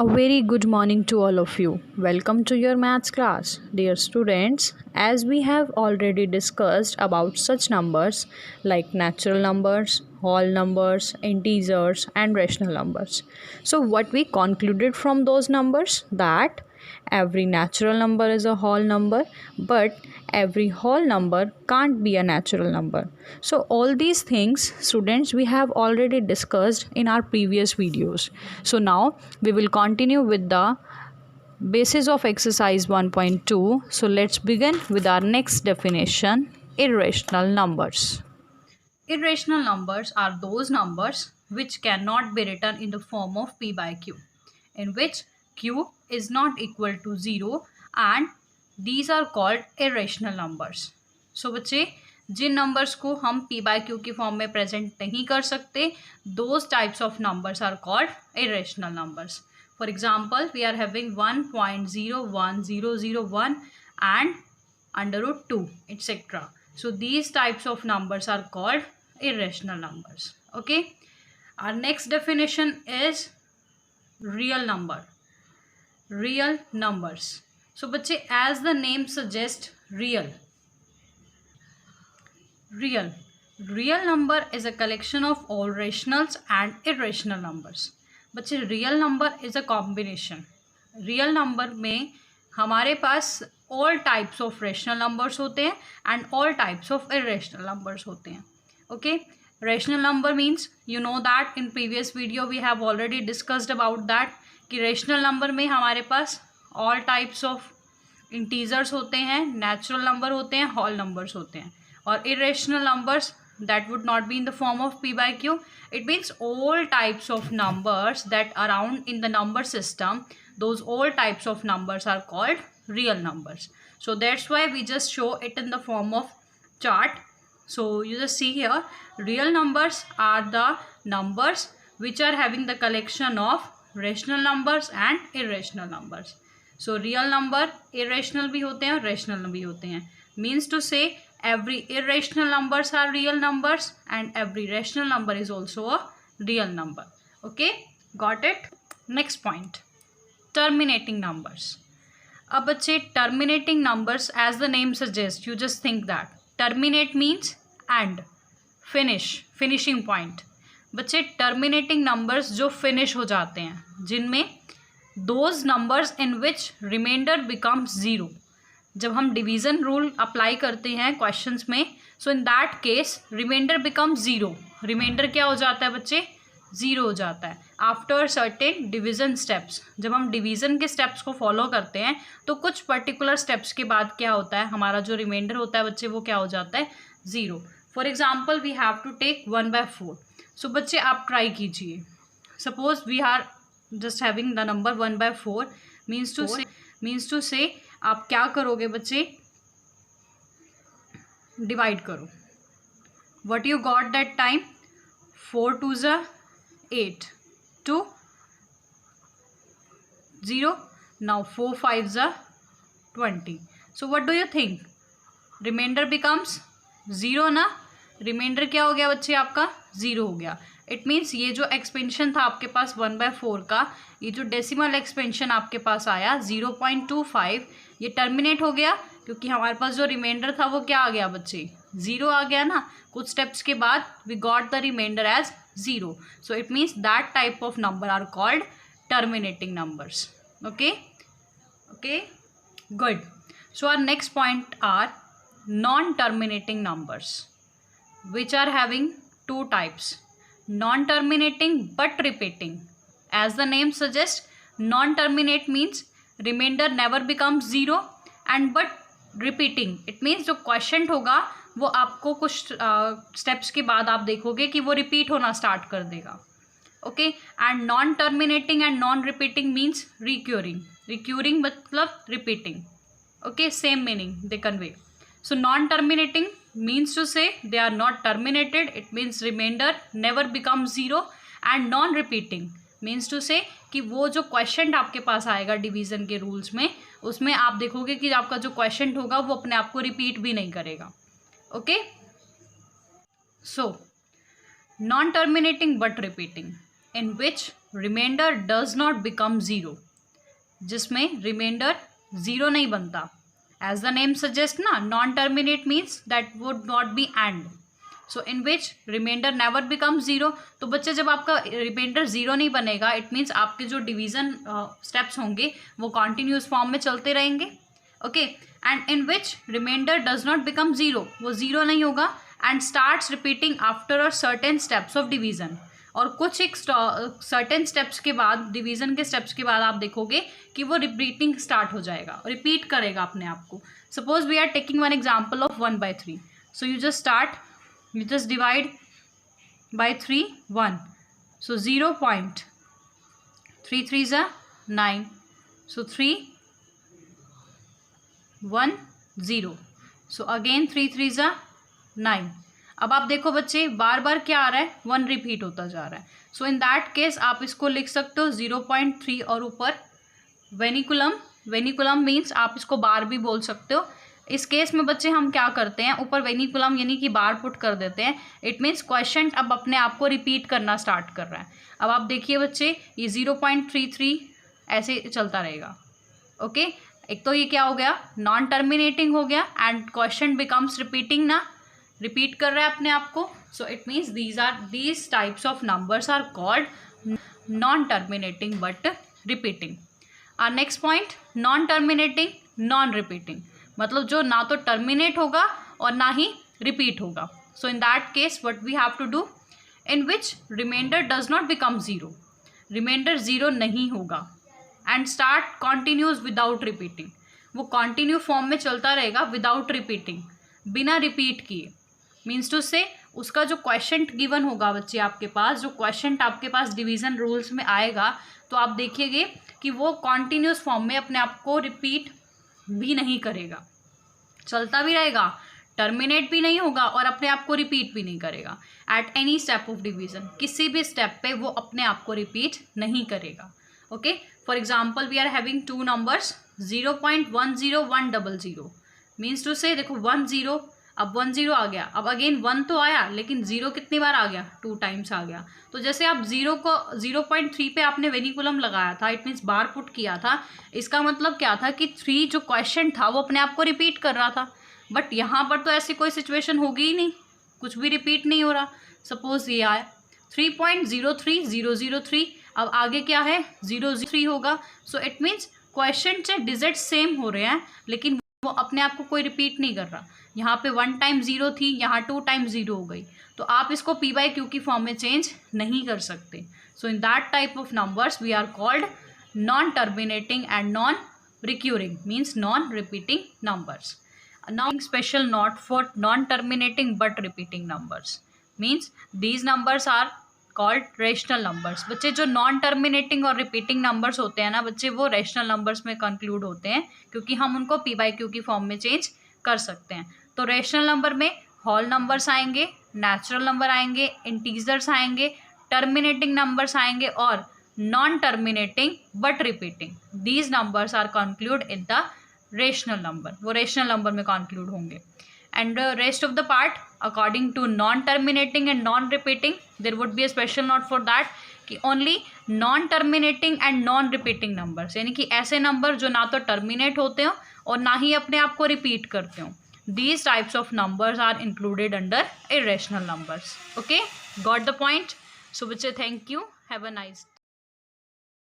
A very good morning to all of you. Welcome to your maths class. Dear students, as we have already discussed about such numbers like natural numbers, whole numbers, integers and rational numbers. So what we concluded from those numbers that every natural number is a whole number, but every whole number can't be a natural number. So all these things students we have already discussed in our previous videos. So now we will continue with the basis of exercise 1.2. So let's begin with our next definition, irrational numbers. Irrational numbers are those numbers which cannot be written in the form of p by q, in which q is not equal to 0 and these are called irrational numbers. So बच्चे जिन numbers को हम p by q की form में present नहीं कर सकते, those types of numbers are called irrational numbers. For example, we are having 1.01001 and under root 2, etc. So these types of numbers are called irrational numbers. Okay, our next definition is real number. Real numbers. So बच्चे as the name suggests, real number is a collection of all rationals and irrational numbers. बच्चे real number is a combination. real number में हमारे पास all types of rational numbers होते हैं and all types of irrational numbers होते हैं. Okay, rational number means you know that in previous video we have already discussed about that कि rational number में हमारे पास all types of integers होते हैं, natural number होते हैं, whole numbers होते हैं. और irrational numbers that would not be in the form of p by q. It means all types of numbers that are around in the number system, those all types of numbers are called real numbers. So that's why we just show it in the form of chart. So you just see here, real numbers are the numbers which are having the collection of rational numbers and irrational numbers. So real number irrational भी होते हैं और rational भी होते हैं. Means to say every irrational numbers are real numbers and every rational number is also a real number. Okay, got it? Next point, terminating numbers. अब बच्चे terminating numbers as the name suggests, you just think that terminate means end, finish, finishing point. बच्चे terminating numbers जो finish हो जाते हैं, जिनमें those numbers in which remainder becomes 0. जब हम डिवीज़न रूल अप्लाई करते हैं क्वेश्चंस में, so in that case remainder become 0. Remainder क्या हो जाता है बच्चे? 0 हो जाता है आफ्टर सर्टेन डिवीज़न स्टेप्स. जब हम डिवीज़न के स्टेप्स को फॉलो करते हैं तो कुछ पर्टिकुलर स्टेप्स के बाद क्या होता है, हमारा जो रिमाइंडर होता है बच्चे वो क्या हो जाता है? 0. For example we have to take 1/4. So बच्चे आप ट्राई कीजिए. Suppose we are just having the number 1/4. Means to say आप क्या करोगे बच्चे? डिवाइड करो. What you got that time? 4 2s 8 to 0. Now 4 5s 20. So what do you think? Remainder becomes 0 ना? Reminder क्या हो गया बच्चे? आपका 0 हो गया. इट मीन्स ये जो एक्सपेंशन था आपके पास 1/4 का, ये जो डेसिमल एक्सपेंशन आपके पास आया 0.25, ये टर्मिनेट हो गया क्योंकि हमारे पास जो रिमाइंडर था वो क्या आ गया बच्चे? 0 आ गया ना. कुछ स्टेप्स के बाद we got the remainder as 0. So it means that type of number are called terminating numbers. Okay okay, good. So our next point are non terminating numbers which are having two types, non-terminating but repeating. As the name suggests, non-terminate means remainder never becomes 0 and but repeating. It means जो question होगा वो आपको कुछ steps के बाद आप देखोगे कि वो रिपीट होना स्टार्ट कर देगा. Okay, and non terminating and non repeating means recurring. Recurring मतलब repeating. Okay, same meaning they convey. So non-terminating means to say they are not terminated. It means remainder never becomes 0. And non-repeating means to say कि वो जो question आपके पास आएगा division के rules में, उसमें आप देखोगे कि आपका जो क्वेश्चन होगा वो अपने आप को रिपीट भी नहीं करेगा. Okay, so non-terminating but repeating, in which remainder does not become zero, जिसमें रिमाइंडर ज़ीरो नहीं बनता. एज द नेम सजेस्ट ना, non terminate means that would not be end. So in which remainder never become zero. तो बच्चे जब आपका reminder zero नहीं बनेगा, इट मीन्स आपके जो डिवीज़न स्टेप्स होंगे वो कॉन्टिन्यूस फॉर्म में चलते रहेंगे. Okay. And in which reminder does not become zero, वो ज़ीरो नहीं होगा. And starts repeating after a certain steps of division. और कुछ एक सर्टेन स्टेप्स के बाद, डिवीज़न के स्टेप्स के बाद आप देखोगे कि वो रिपीटिंग स्टार्ट हो जाएगा, रिपीट करेगा अपने आप को. Suppose we are taking one example of 1/3. So you just start, you just divide by 3 1, so 0.3 3s are 9, so 3 1 0, so again 3 3s are 9. अब आप देखो बच्चे, बार बार क्या आ रहा है, 1 रिपीट होता जा रहा है. सो इन दैट केस आप इसको लिख सकते हो 0.3 और ऊपर वेनिकुलम. वेनिकुलम मीन्स आप इसको बार भी बोल सकते हो. इस केस में बच्चे हम क्या करते हैं, ऊपर वेनिकुलम यानी कि बार पुट कर देते हैं. इट मीन्स क्वेश्चन अब अपने आप को रिपीट करना स्टार्ट कर रहा है. अब आप देखिए बच्चे, ये 0.33 ऐसे चलता रहेगा. ओके. एक तो ये क्या हो गया, नॉन टर्मिनेटिंग हो गया, एंड क्वेश्चन बिकम्स रिपीटिंग ना, रिपीट कर रहा है अपने आप को. So it means these types of numbers are called non terminating but repeating. Our next point, non terminating non repeating. मतलब जो ना तो टर्मिनेट होगा और ना ही रिपीट होगा. So in that case what we have to do, in which reminder does not become zero, reminder zero नहीं होगा. And start continuous without repeating, वो कॉन्टिन्यू फॉर्म में चलता रहेगा विदाउट रिपीटिंग, बिना रिपीट किए. मीन्स टू से उसका जो क्वेश्चन गिवन होगा बच्चे आपके पास, जो क्वेश्चन आपके पास डिवीज़न रूल्स में आएगा, तो आप देखिएगे कि वो कॉन्टिन्यूस फॉर्म में अपने आप को रिपीट भी नहीं करेगा, चलता भी रहेगा, टर्मिनेट भी नहीं होगा और अपने आप को रिपीट भी नहीं करेगा. At any step of division, किसी भी स्टेप पे वो अपने आप को रिपीट नहीं करेगा. Okay. For example we are having two numbers 0.10100. Means to say देखो 10, अब 10 आ गया, अब अगेन 1 तो आया, लेकिन 0 कितनी बार आ गया, 2 टाइम्स आ गया. तो जैसे आप 0 को 0.3 पे आपने वेनिकुलम लगाया था, इट मीन्स बार पुट किया था, इसका मतलब क्या था कि 3 जो क्वेश्चन था वो अपने आप को रिपीट कर रहा था. बट यहाँ पर तो ऐसी कोई सिचुएशन होगी ही नहीं, कुछ भी रिपीट नहीं हो रहा. सपोज ये आया 3.03003, अब आगे क्या है 003 होगा. सो इट मीन्स क्वेश्चन से डिजिट सेम हो रहे हैं, लेकिन वो अपने आप को कोई रिपीट नहीं कर रहा. यहाँ पे 1 टाइम 0 थी, यहाँ 2 टाइम 0 हो गई. तो आप इसको p/q की फॉर्म में चेंज नहीं कर सकते. So in that type of numbers we are called non terminating and non recurring, means non repeating numbers. Now special note for non terminating but repeating numbers means these numbers are called rational numbers. बच्चे जो non terminating और repeating numbers होते हैं ना बच्चे, वो rational numbers में conclude होते हैं, क्योंकि हम उनको p/q की फॉर्म में चेंज कर सकते हैं. तो रेशनल नंबर में होल नंबर्स आएंगे, नेचुरल नंबर आएंगे, इंटीजर्स आएंगे, टर्मिनेटिंग नंबर्स आएंगे और non terminating but repeating. These numbers are concluded in the rational number, वो रेशनल नंबर में कंक्लूड होंगे. And rest of the part according to non terminating and non repeating, there would be a special note for that कि only non terminating and non repeating numbers, यानी कि ऐसे number जो ना तो terminate होते हो और ना ही अपने आप को रिपीट करते हो, these types of numbers are included under irrational numbers. Okay, got the point? So, thank you. Have a nice day.